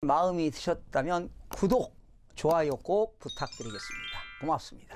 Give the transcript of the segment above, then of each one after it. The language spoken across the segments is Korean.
마음이 드셨다면 구독, 좋아요 꼭 부탁드리겠습니다. 고맙습니다.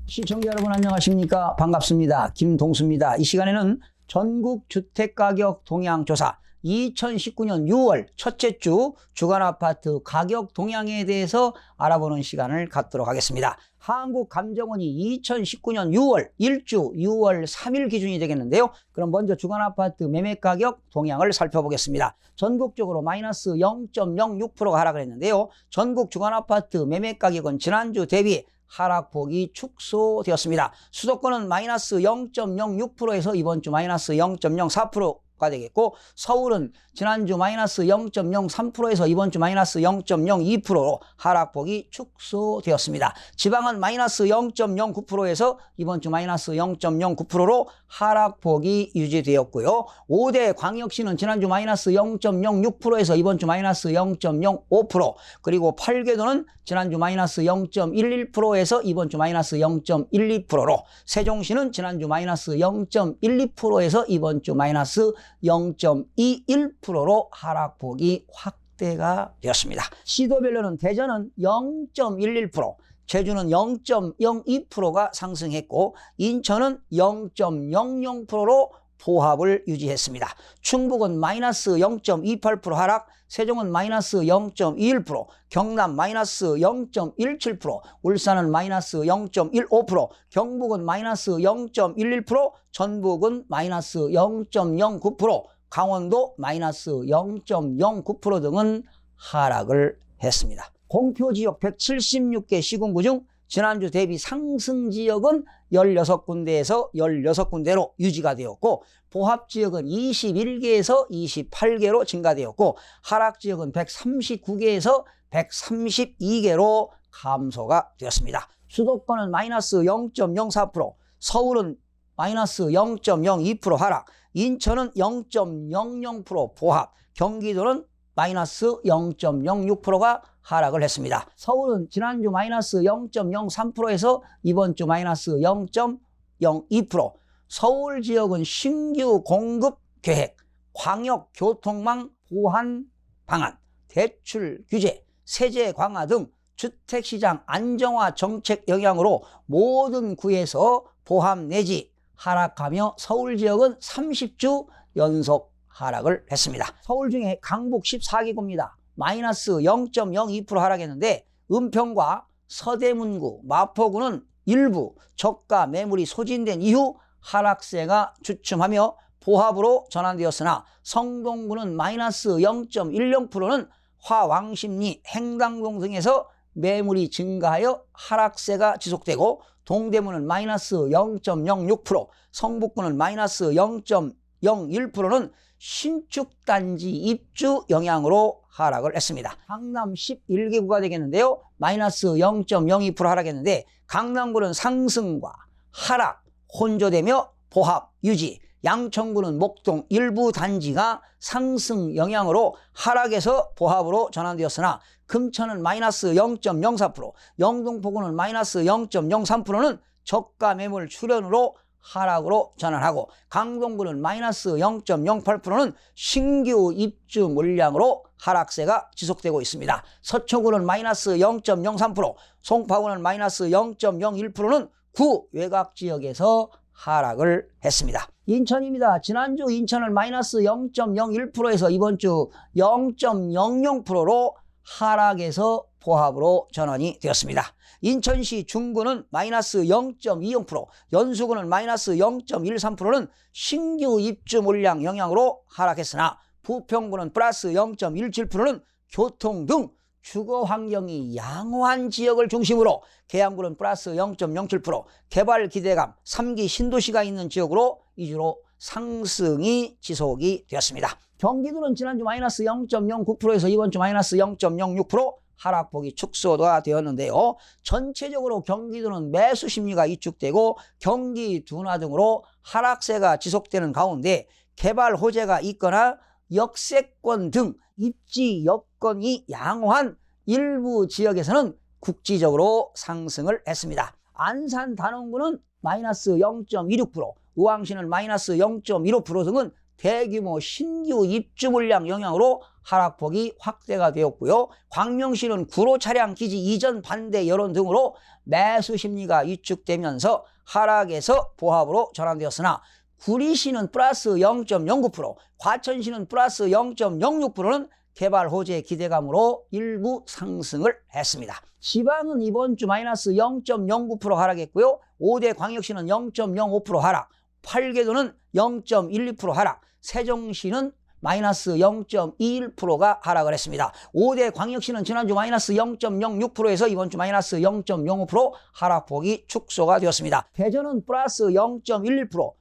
시청자 여러분 안녕하십니까? 반갑습니다. 김동수입니다. 이 시간에는 전국 주택가격 동향조사 2019년 6월 첫째 주 주간아파트 가격 동향에 대해서 알아보는 시간을 갖도록 하겠습니다. 한국감정원이 2019년 6월 1주 6월 3일 기준이 되겠는데요. 그럼 먼저 주간아파트 매매가격 동향을 살펴보겠습니다. 전국적으로 마이너스 0.06%가 하락을 했는데요. 전국 주간아파트 매매가격은 지난주 대비 하락폭이 축소되었습니다. 수도권은 마이너스 0.06%에서 이번 주 마이너스 0.04%가 되겠고, 서울은 지난주 마이너스 0.03%에서 이번 주 마이너스 0.02%로 하락폭이 축소되었습니다. 지방은 마이너스 0.09%에서 이번 주 마이너스 0.09%로 하락폭이 유지되었고요. 5대 광역시는 지난주 마이너스 0.06%에서 이번 주 마이너스 0.05%, 그리고 8개도는 지난주 마이너스 0.11%에서 이번 주 마이너스 0.12%로, 세종시는 지난주 마이너스 0.12%에서 이번 주 마이너스 0.21%로 하락폭이 확대가 되었습니다. 시도별로는 대전은 0.11%, 제주는 0.02%가 상승했고, 인천은 0.00%로 보합을 유지했습니다. 충북은 마이너스 0.28% 하락, 세종은 마이너스 0.21%, 경남 마이너스 0.17%, 울산은 마이너스 0.15%, 경북은 마이너스 0.11%, 전북은 마이너스 0.09%, 강원도 마이너스 0.09% 등은 하락을 했습니다. 공표지역 176개 시군구 중 지난주 대비 상승 지역은 16군데에서 16군데로 유지가 되었고, 보합 지역은 21개에서 28개로 증가되었고, 하락 지역은 139개에서 132개로 감소가 되었습니다. 수도권은 마이너스 0.04%, 서울은 마이너스 0.02% 하락, 인천은 0.00% 보합, 경기도는 마이너스 0.06%가 하락을 했습니다. 서울은 지난주 마이너스 0.03%에서 이번 주 마이너스 0.02%, 서울 지역은 신규 공급 계획, 광역 교통망 보완 방안, 대출 규제, 세제 강화 등 주택시장 안정화 정책 영향으로 모든 구에서 보합 내지 하락하며 서울 지역은 30주 연속 하락을 했습니다. 서울 중에 강북 14개구입니다. 마이너스 0.02% 하락했는데, 은평과 서대문구, 마포구는 일부 저가 매물이 소진된 이후 하락세가 주춤하며 보합으로 전환되었으나, 성동구는 마이너스 0.10%는 화왕십리, 행당동 등에서 매물이 증가하여 하락세가 지속되고, 동대문은 마이너스 0.06%, 성북구는 마이너스 0.01%는 신축단지 입주 영향으로 하락을 했습니다. 강남 11개구가 되겠는데요. 마이너스 0.02% 하락했는데, 강남구는 상승과 하락 혼조되며 보합 유지, 양천구는 목동 일부 단지가 상승 영향으로 하락에서 보합으로 전환되었으나, 금천은 마이너스 0.04%, 영등포구는 마이너스 0.03%는 저가 매물 출현으로 하락으로 전환하고, 강동구는 마이너스 0.08%는 신규 입주 물량으로 하락세가 지속되고 있습니다. 서초구는 마이너스 0.03%, 송파구는 마이너스 0.01%는 구 외곽 지역에서 하락을 했습니다. 인천입니다. 지난주 인천은 마이너스 0.01%에서 이번 주 0.00%로 하락에서 보합으로 전환이 되었습니다. 인천시 중구는 마이너스 0.20%, 연수구는 마이너스 0.13%는 신규 입주 물량 영향으로 하락했으나, 부평구는 플러스 0.17%는 교통 등 주거 환경이 양호한 지역을 중심으로, 계양구는 플러스 0.07%, 개발 기대감 3기 신도시가 있는 지역으로 위주로 상승이 지속이 되었습니다. 경기도는 지난주 마이너스 0.09%에서 이번 주 마이너스 0.06% 하락폭이 축소가 되었는데요. 전체적으로 경기도는 매수 심리가 위축되고 경기 둔화 등으로 하락세가 지속되는 가운데, 개발 호재가 있거나 역세권 등 입지 여건이 양호한 일부 지역에서는 국지적으로 상승을 했습니다. 안산 단원군은 마이너스 0.26%, 의왕시는 마이너스 0.15% 등은 대규모 신규 입주 물량 영향으로 하락폭이 확대가 되었고요. 광명시는 구로 차량 기지 이전 반대 여론 등으로 매수 심리가 위축되면서 하락에서 보합으로 전환되었으나 구리시는 플러스 0.09%, 과천시는 플러스 0.06%는 개발 호재 기대감으로 일부 상승을 했습니다. 지방은 이번 주 마이너스 0.09% 하락했고요. 5대 광역시는 0.05% 하락, 8개도는 0.12% 하락, 세종시는 마이너스 0.21%가 하락을 했습니다. 5대 광역시는 지난주 마이너스 0.06%에서 이번 주 마이너스 0.05% 하락폭이 축소가 되었습니다. 대전은 플러스 0.11%,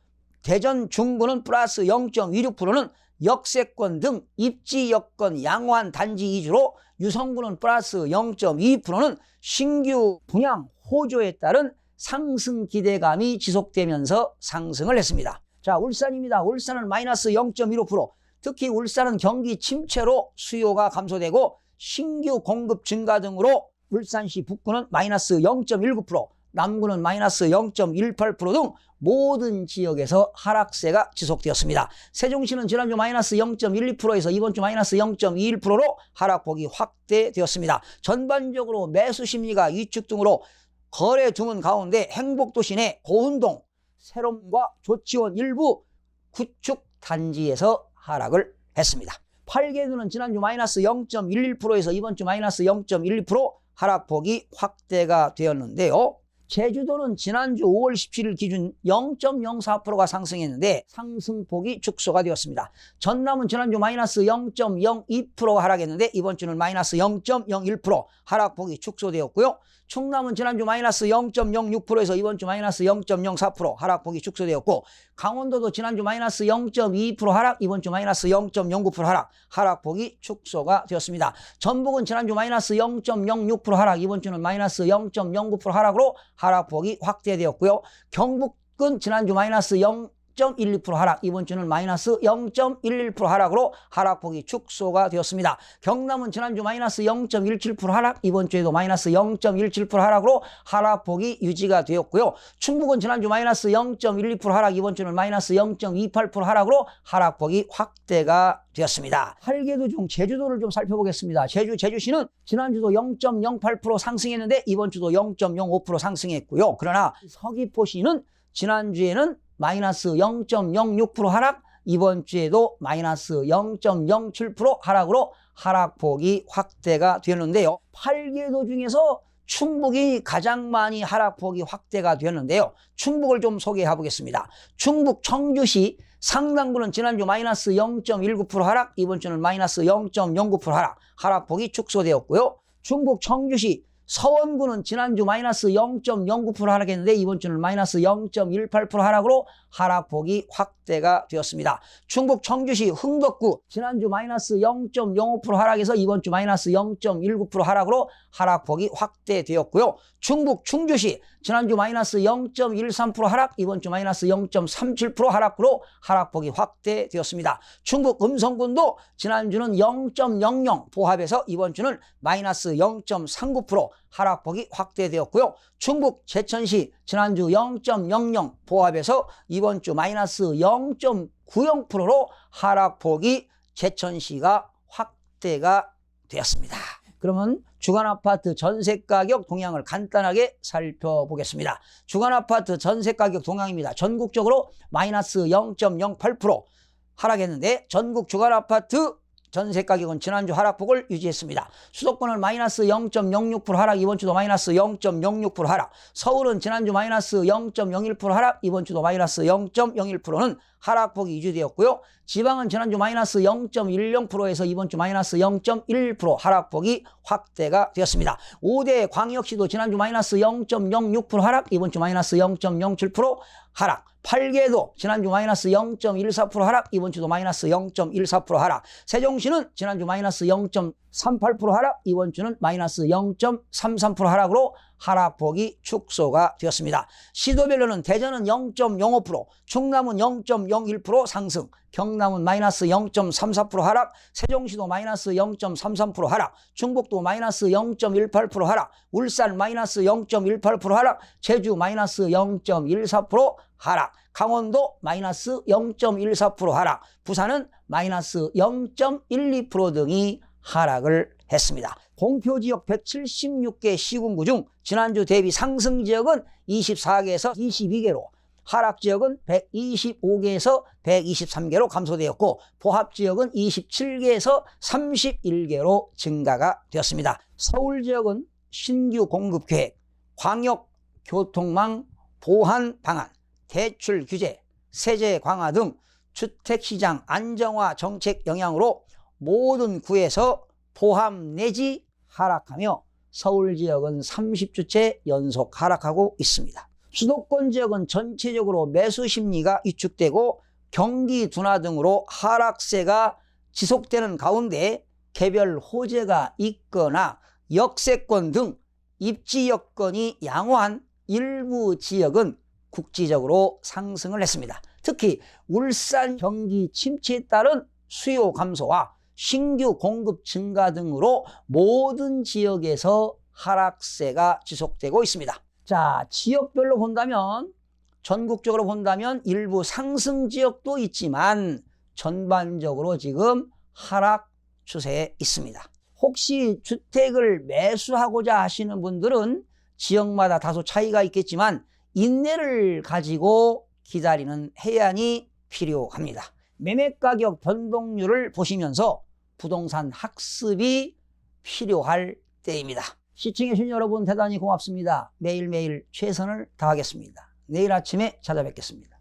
대전 중구는 플러스 0.26%는 역세권 등 입지 여건 양호한 단지 위주로, 유성구는 플러스 0.2%는 신규 분양 호조에 따른 상승 기대감이 지속되면서 상승을 했습니다. 자, 울산입니다. 울산은 마이너스 0.15%, 특히 울산은 경기 침체로 수요가 감소되고 신규 공급 증가 등으로 울산시 북구는 마이너스 0.19%, 남구는 마이너스 0.18% 등 모든 지역에서 하락세가 지속되었습니다. 세종시는 지난주 마이너스 0.12%에서 이번 주 마이너스 0.21%로 하락폭이 확대되었습니다. 전반적으로 매수 심리가 위축 등으로 거래 드문 가운데 행복도시 내 고운동, 세롬과 조치원 일부 구축 단지에서 하락을 했습니다. 8개도는 지난주 마이너스 0.11%에서 이번 주 마이너스 0.12% 하락폭이 확대가 되었는데요. 제주도는 지난주 5월 17일 기준 0.04%가 상승했는데 상승폭이 축소가 되었습니다. 전남은 지난주 마이너스 0.02%가 하락했는데 이번 주는 마이너스 0.01% 하락폭이 축소되었고요. 충남은 지난주 마이너스 0.06%에서 이번 주 마이너스 0.04% 하락폭이 축소되었고, 강원도도 지난주 마이너스 0.2% 하락, 이번 주 마이너스 0.09% 하락, 하락폭이 축소가 되었습니다. 전북은 지난주 마이너스 0.06% 하락, 이번 주는 마이너스 0.09% 하락으로 하락폭이 확대되었고요. 경북은 지난주 마이너스 0.12% 하락, 이번 주는 마이너스 0.11% 하락으로 하락폭이 축소가 되었습니다. 경남은 지난주 마이너스 0.17% 하락, 이번 주에도 마이너스 0.17% 하락으로 하락폭이 유지가 되었고요. 충북은 지난주 마이너스 0.12% 하락, 이번 주는 마이너스 0.28% 하락으로 하락폭이 확대가 되었습니다. 8개도 중 제주도를 좀 살펴보겠습니다. 제주시는 지난주도 0.08% 상승했는데 이번 주도 0.05% 상승했고요. 그러나 서귀포시는 지난주에는 마이너스 0.06% 하락, 이번 주에도 마이너스 0.07% 하락으로 하락폭이 확대가 되었는데요. 8개도 중에서 충북이 가장 많이 하락폭이 확대가 되었는데요. 충북을 좀 소개해 보겠습니다. 충북 청주시 상당구는 지난주 마이너스 0.19% 하락, 이번 주는 마이너스 0.09% 하락, 하락폭이 축소되었고요. 충북 청주시 서원구는 지난주 마이너스 0.09% 하락했는데 이번 주는 마이너스 0.18% 하락으로 하락폭이 확대가 되었습니다. 충북 청주시 흥덕구 지난주 마이너스 0.05% 하락해서 이번 주 마이너스 0.19% 하락으로 하락폭이 확대되었고요. 충북 충주시 지난주 마이너스 0.13% 하락, 이번 주 마이너스 0.37% 하락으로 하락폭이 확대되었습니다. 충북 음성군도 지난주는 0.00 보합해서 이번 주는 마이너스 0.39% 하락폭이 확대되었고요. 충북 제천시 지난주 0.00 보합해서 이번 주 마이너스 0.90%로 하락폭이 제천시가 확대가 되었습니다. 그러면 주간아파트 전세가격 동향을 간단하게 살펴보겠습니다. 주간아파트 전세가격 동향입니다. 전국적으로 마이너스 0.08% 하락했는데 전국 주간아파트 전세가격은 지난주 하락폭을 유지했습니다. 수도권은 마이너스 0.06% 하락, 이번 주도 마이너스 0.06% 하락. 서울은 지난주 마이너스 0.01% 하락, 이번 주도 마이너스 0.01%는 하락폭이 유지되었고요. 지방은 지난주 마이너스 0.10%에서 이번 주 마이너스 0.1% 하락폭이 확대가 되었습니다. 5대 광역시도 지난주 마이너스 0.06% 하락, 이번 주 마이너스 0.07% 하락. 8개도 지난주 마이너스 0.14% 하락, 이번 주도 마이너스 0.14% 하락. 세종시는 지난주 마이너스 0.38% 하락, 이번 주는 마이너스 0.33% 하락으로 하락폭이 축소가 되었습니다. 시도별로는 대전은 0.05%, 충남은 0.01% 상승, 경남은 마이너스 0.34% 하락, 세종시도 마이너스 0.33% 하락, 충북도 마이너스 0.18% 하락, 울산 마이너스 0.18% 하락, 제주 마이너스 0.14% 하락, 강원도 마이너스 0.14% 하락, 부산은 마이너스 0.12% 등이 하락을 했습니다. 공표지역 176개 시군구 중 지난주 대비 상승지역은 24개에서 22개로, 하락지역은 125개에서 123개로 감소되었고, 포합지역은 27개에서 31개로 증가가 되었습니다. 서울지역은 신규 공급계획, 광역교통망 보완 방안, 대출 규제, 세제 강화 등 주택시장 안정화 정책 영향으로 모든 구에서 포함 내지 하락하며 서울지역은 30주째 연속 하락하고 있습니다. 수도권 지역은 전체적으로 매수 심리가 위축되고 경기 둔화 등으로 하락세가 지속되는 가운데 개별 호재가 있거나 역세권 등 입지 여건이 양호한 일부 지역은 국지적으로 상승을 했습니다. 특히 울산 경기 침체에 따른 수요 감소와 신규 공급 증가 등으로 모든 지역에서 하락세가 지속되고 있습니다. 자, 지역별로 본다면, 전국적으로 본다면 일부 상승 지역도 있지만 전반적으로 지금 하락 추세에 있습니다. 혹시 주택을 매수하고자 하시는 분들은 지역마다 다소 차이가 있겠지만 인내를 가지고 기다리는 해안이 필요합니다. 매매가격 변동률을 보시면서 부동산 학습이 필요할 때입니다. 시청해주신 여러분 대단히 고맙습니다. 매일매일 최선을 다하겠습니다. 내일 아침에 찾아뵙겠습니다.